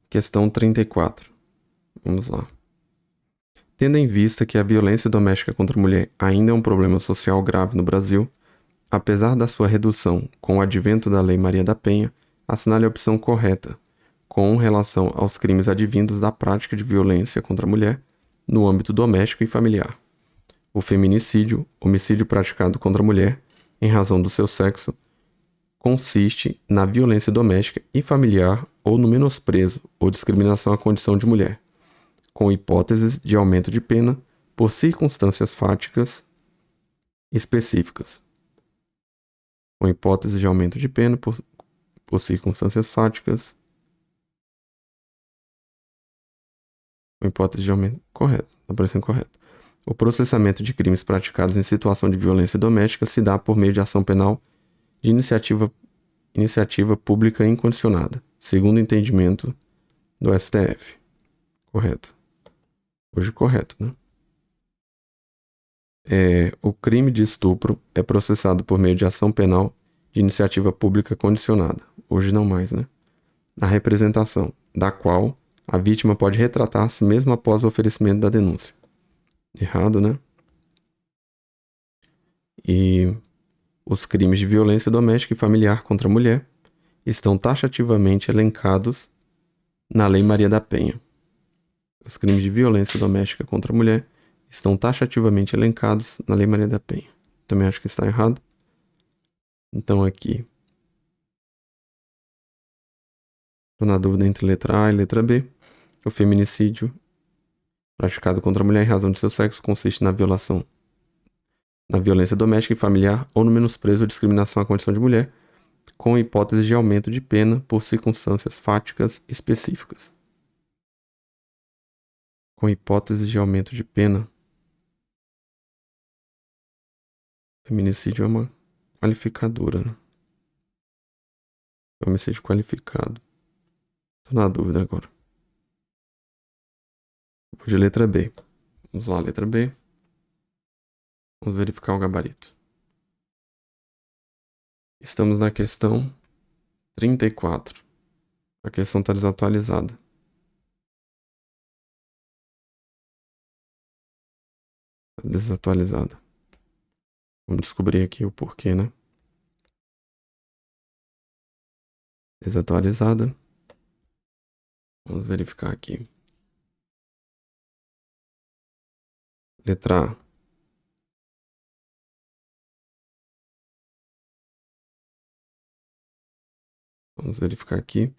Questão 34. Vamos lá. Tendo em vista que a violência doméstica contra a mulher ainda é um problema social grave no Brasil, apesar da sua redução com o advento da Lei Maria da Penha, assinale a opção correta, com relação aos crimes advindos da prática de violência contra a mulher no âmbito doméstico e familiar. O feminicídio, homicídio praticado contra a mulher, em razão do seu sexo, consiste na violência doméstica e familiar ou no menosprezo ou discriminação à condição de mulher, com hipóteses de aumento de pena por circunstâncias fáticas específicas. Com hipótese de aumento de pena por circunstâncias fáticas. Com hipótese de aumento. Correto, está parecendo correto. O processamento de crimes praticados em situação de violência doméstica se dá por meio de ação penal de iniciativa pública incondicionada, segundo o entendimento do STF. Correto. Hoje correto, né? O crime de estupro é processado por meio de ação penal de iniciativa pública condicionada. Hoje não mais, né? Na representação, da qual a vítima pode retratar-se mesmo após o oferecimento da denúncia. Errado, né? E os crimes de violência doméstica e familiar contra a mulher estão taxativamente elencados na Lei Maria da Penha. Os crimes de violência doméstica contra a mulher estão taxativamente elencados na Lei Maria da Penha. Também acho que está errado. Então aqui, estou na dúvida entre letra A e letra B. O feminicídio praticado contra a mulher em razão de seu sexo consiste na violência doméstica e familiar ou no menosprezo ou discriminação à condição de mulher, com hipótese de aumento de pena por circunstâncias fáticas específicas. Com hipótese de aumento de pena. Feminicídio é uma qualificadora, né? É homicídio qualificado. Tô na dúvida agora. Vou de letra B. Vamos lá, letra B. Vamos verificar o gabarito. Estamos na questão 34. A questão está desatualizada. Tá desatualizada. Vamos descobrir aqui o porquê, né? Desatualizada. Vamos verificar aqui. Letra A. Vamos verificar aqui.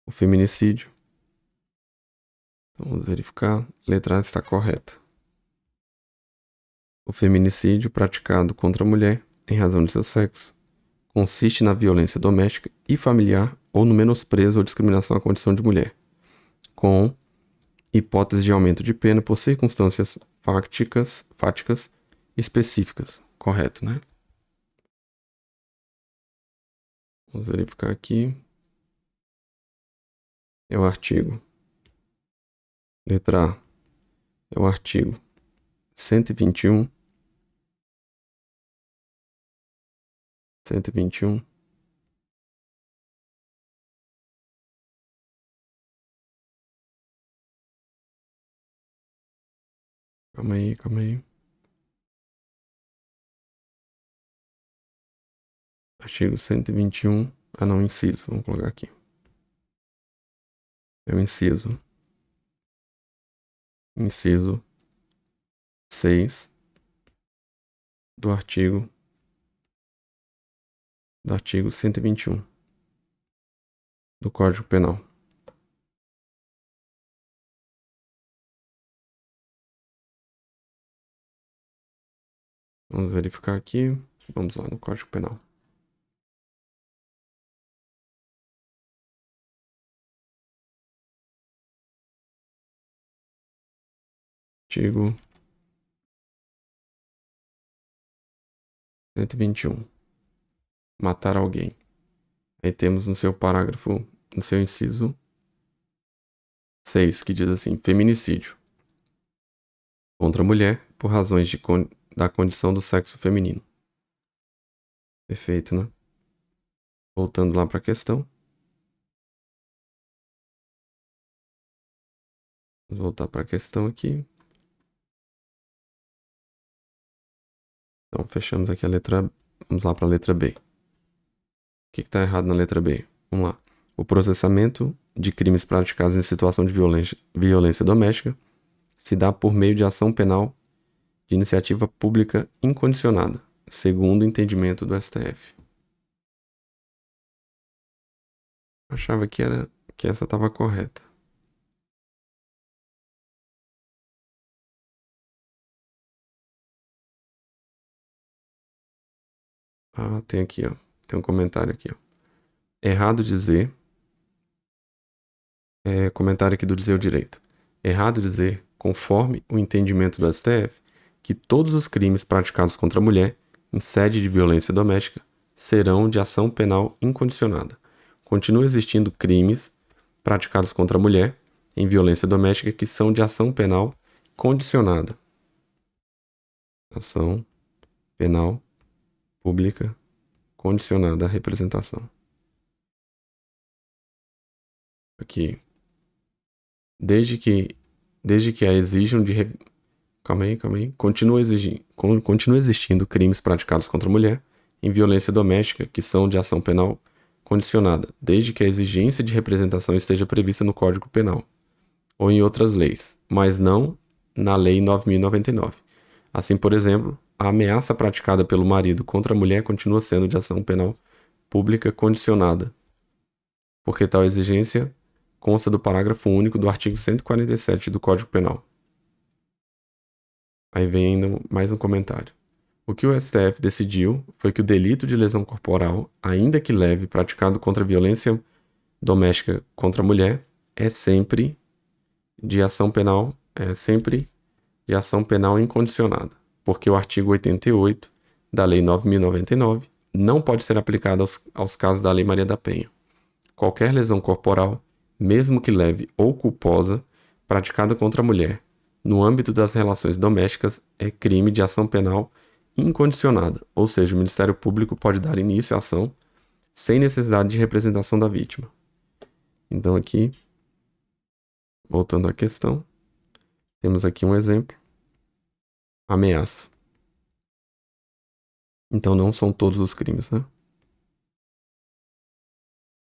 O feminicídio. Então, vamos verificar. Letra A está correta. O feminicídio praticado contra a mulher, em razão de seu sexo, consiste na violência doméstica e familiar ou no menosprezo ou discriminação à condição de mulher, com hipótese de aumento de pena por circunstâncias fáticas específicas. Correto, né? Vamos verificar aqui. É o artigo. Letra A. É o artigo 121. 121. Calma aí, calma aí. Artigo 121. Ah, não, inciso. Vamos colocar aqui. É o inciso. Inciso 6 do artigo 121 do Código Penal. Vamos verificar aqui. Vamos lá no Código Penal. Artigo 121. Matar alguém. Aí temos no seu parágrafo, no seu inciso 6, que diz assim: feminicídio contra a mulher por razões da condição do sexo feminino. Perfeito, né? Voltando lá para a questão. Vamos voltar para a questão aqui. Então, fechamos aqui a letra. Vamos lá para a letra B. O que está errado na letra B? Vamos lá. O processamento de crimes praticados em situação de violência doméstica se dá por meio de ação penal de iniciativa pública incondicionada, segundo o entendimento do STF. Achava que essa estava correta. Ah, tem aqui, ó. Tem um comentário aqui, ó. Errado dizer. Comentário aqui do Dizer o Direito. Errado dizer, conforme o entendimento do STF, que todos os crimes praticados contra a mulher, em sede de violência doméstica, serão de ação penal incondicionada. Continuam existindo crimes praticados contra a mulher, em violência doméstica, que são de ação penal condicionada. Ação penal pública condicionada à representação. Aqui. Desde que a exijam de. Calma aí. Continua existindo crimes praticados contra a mulher em violência doméstica que são de ação penal condicionada, desde que a exigência de representação esteja prevista no Código Penal ou em outras leis, mas não na Lei 9.099. Assim, por exemplo, a ameaça praticada pelo marido contra a mulher continua sendo de ação penal pública condicionada, porque tal exigência consta do parágrafo único do artigo 147 do Código Penal. Aí vem ainda mais um comentário. O que o STF decidiu foi que o delito de lesão corporal, ainda que leve, praticado contra a violência doméstica contra a mulher, é sempre de ação penal incondicionada, porque o artigo 88 da Lei 9.099 não pode ser aplicado aos casos da Lei Maria da Penha. Qualquer lesão corporal, mesmo que leve ou culposa, praticada contra a mulher, no âmbito das relações domésticas, é crime de ação penal incondicionada, ou seja, o Ministério Público pode dar início à ação sem necessidade de representação da vítima. Então aqui, voltando à questão, temos aqui um exemplo. Ameaça. Então não são todos os crimes, né?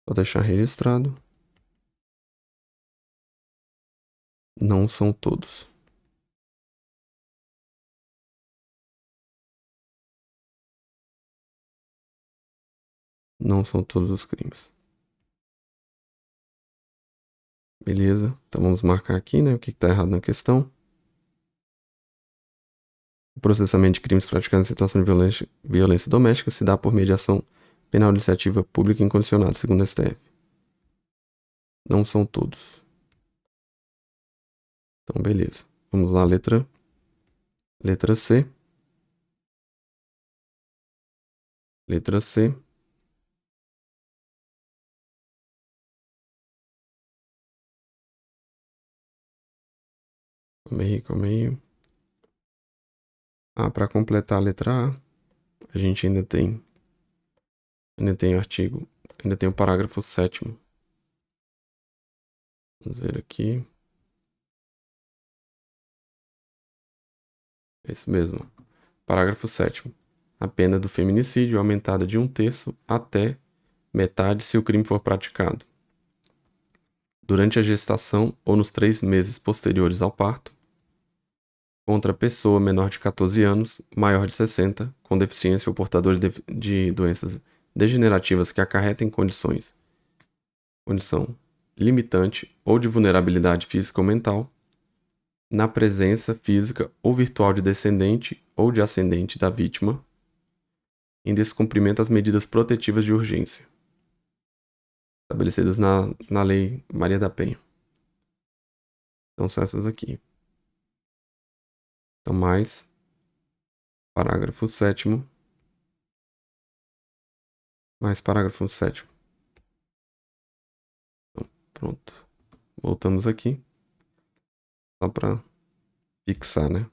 Vou deixar registrado. Não são todos. Não são todos os crimes. Beleza? Então vamos marcar aqui, né? O que está errado na questão. O processamento de crimes praticados em situação de violência doméstica se dá por meio de ação penal de iniciativa pública incondicionada, segundo o STF. Não são todos. Então, beleza. Vamos lá, letra C. Letra C. Calma aí. Para completar a letra A, a gente ainda tem o artigo, ainda tem o parágrafo 7º. Vamos ver aqui. É isso mesmo. Parágrafo 7º. A pena do feminicídio é aumentada de 1/3 até metade se o crime for praticado durante a gestação ou nos 3 meses posteriores ao parto, contra pessoa menor de 14 anos, maior de 60, com deficiência ou portador de doenças degenerativas que acarretem condição limitante ou de vulnerabilidade física ou mental, na presença física ou virtual de descendente ou de ascendente da vítima, em descumprimento às medidas protetivas de urgência estabelecidas na Lei Maria da Penha. Então são essas aqui. Então, mais parágrafo 7º. Mais parágrafo 7º. Então, pronto. Voltamos aqui. Só para fixar, né?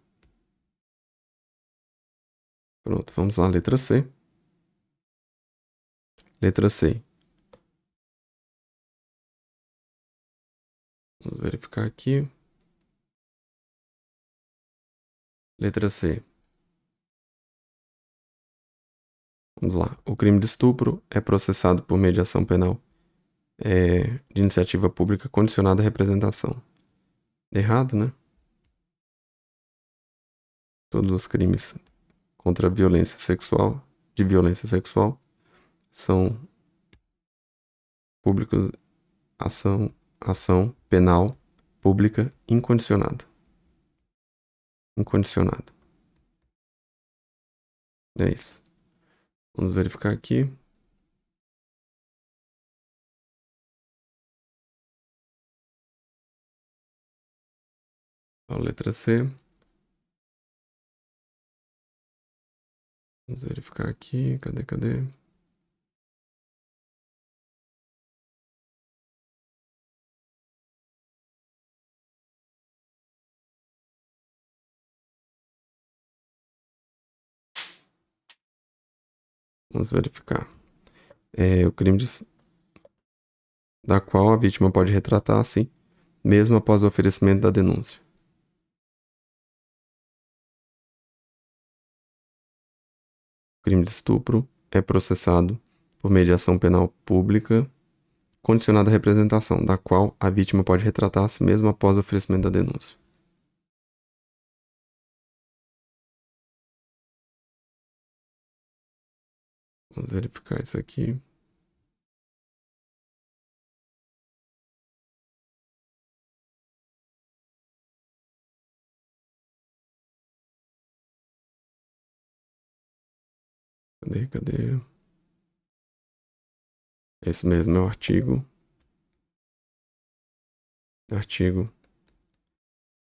Pronto, vamos lá, letra C. Letra C. Vamos verificar aqui. Letra C. Vamos lá. O crime de estupro é processado por mediação penal de iniciativa pública condicionada à representação. Errado, né? Todos os crimes contra a violência sexual, de violência sexual, são públicos, ação penal pública incondicionada. Incondicionada. É isso. Vamos verificar aqui. A letra C. Vamos verificar aqui. Cadê? Vamos verificar. O crime da qual a vítima pode retratar-se, mesmo após o oferecimento da denúncia. O crime de estupro é processado por mediação penal pública condicionada à representação, da qual a vítima pode retratar-se mesmo após o oferecimento da denúncia. Vamos verificar isso aqui. Cadê? Esse mesmo é o artigo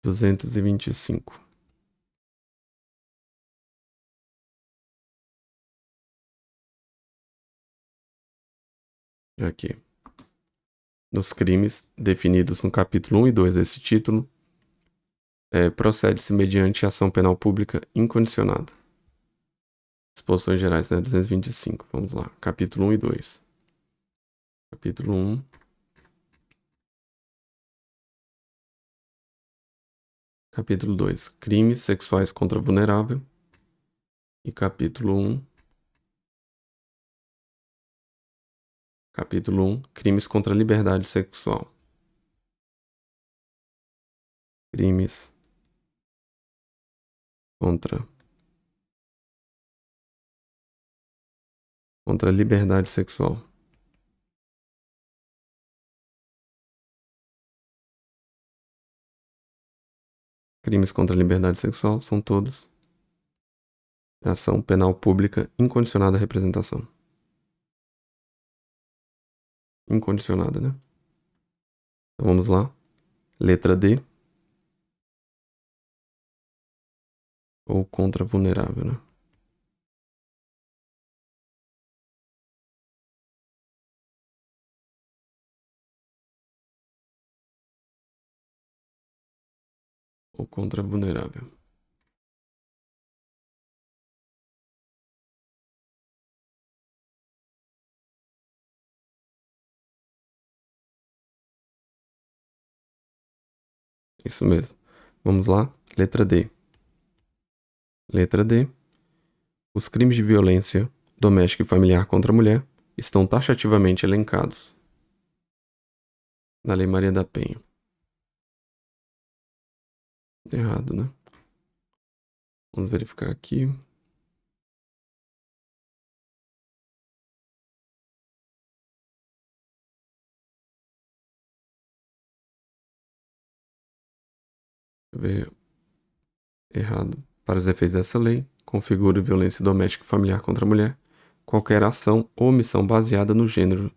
225. Aqui. Nos crimes definidos no capítulo 1 e 2 desse título, procede-se mediante ação penal pública incondicionada. Disposições gerais, né? 225. Vamos lá. Capítulo 1 e 2. Capítulo 1. Capítulo 2. Crimes sexuais contra vulnerável. E capítulo 1. Capítulo 1. Crimes contra a liberdade sexual. Crimes contra a liberdade sexual. Crimes contra a liberdade sexual são todos ação penal pública incondicionada à representação. Incondicionada, né? Então vamos lá. Letra D. Ou contra vulnerável, né? Ou contra vulnerável. Isso mesmo. Vamos lá. Letra D. Letra D. Os crimes de violência doméstica e familiar contra a mulher estão taxativamente elencados na Lei Maria da Penha. Errado, né? Vamos verificar aqui. Ver errado. Para os efeitos dessa lei, configura violência doméstica e familiar contra a mulher qualquer ação ou omissão baseada no gênero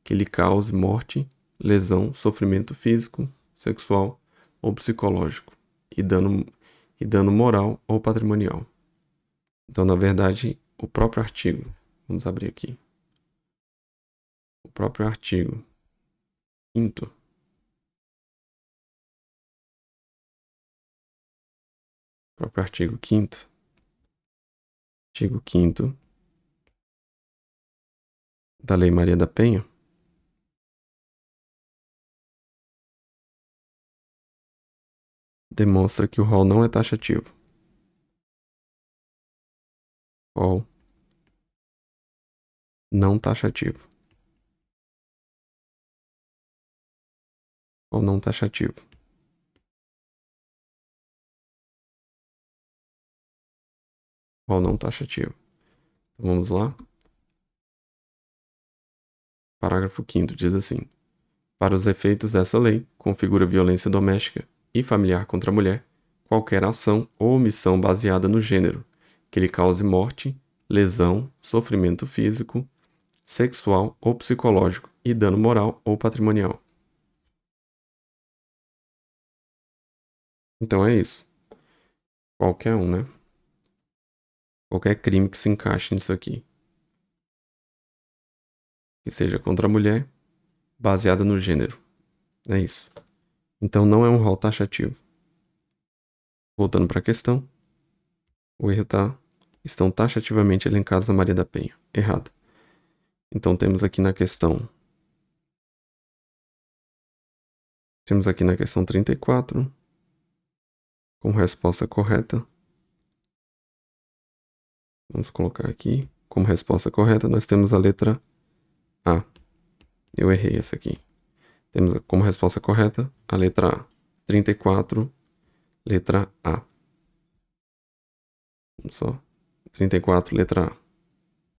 que lhe cause morte, lesão, sofrimento físico, sexual ou psicológico e dano moral ou patrimonial. Então, na verdade, o próprio artigo, vamos abrir aqui, o próprio artigo 5º, próprio artigo 5º da Lei Maria da Penha, demonstra que o rol não é taxativo. Rol não taxativo. Rol não taxativo. Rol não taxativo. Então, vamos lá. Parágrafo 5º diz assim: para os efeitos dessa lei, configura violência doméstica e familiar contra a mulher qualquer ação ou omissão baseada no gênero, que lhe cause morte, lesão, sofrimento físico, sexual ou psicológico e dano moral ou patrimonial. Então é isso. Qualquer um, né? Qualquer crime que se encaixe nisso aqui. Que seja contra a mulher, baseada no gênero. É isso. Então não é um rol taxativo. Voltando para a questão, o erro tá. Estão taxativamente elencados na Maria da Penha. Errado. Então temos aqui na questão. Temos aqui na questão 34, como resposta correta. Vamos colocar aqui. Como resposta correta, nós temos a letra A. Eu errei essa aqui. Temos como resposta correta a letra A. 34, letra A. Vamos só. 34, letra A.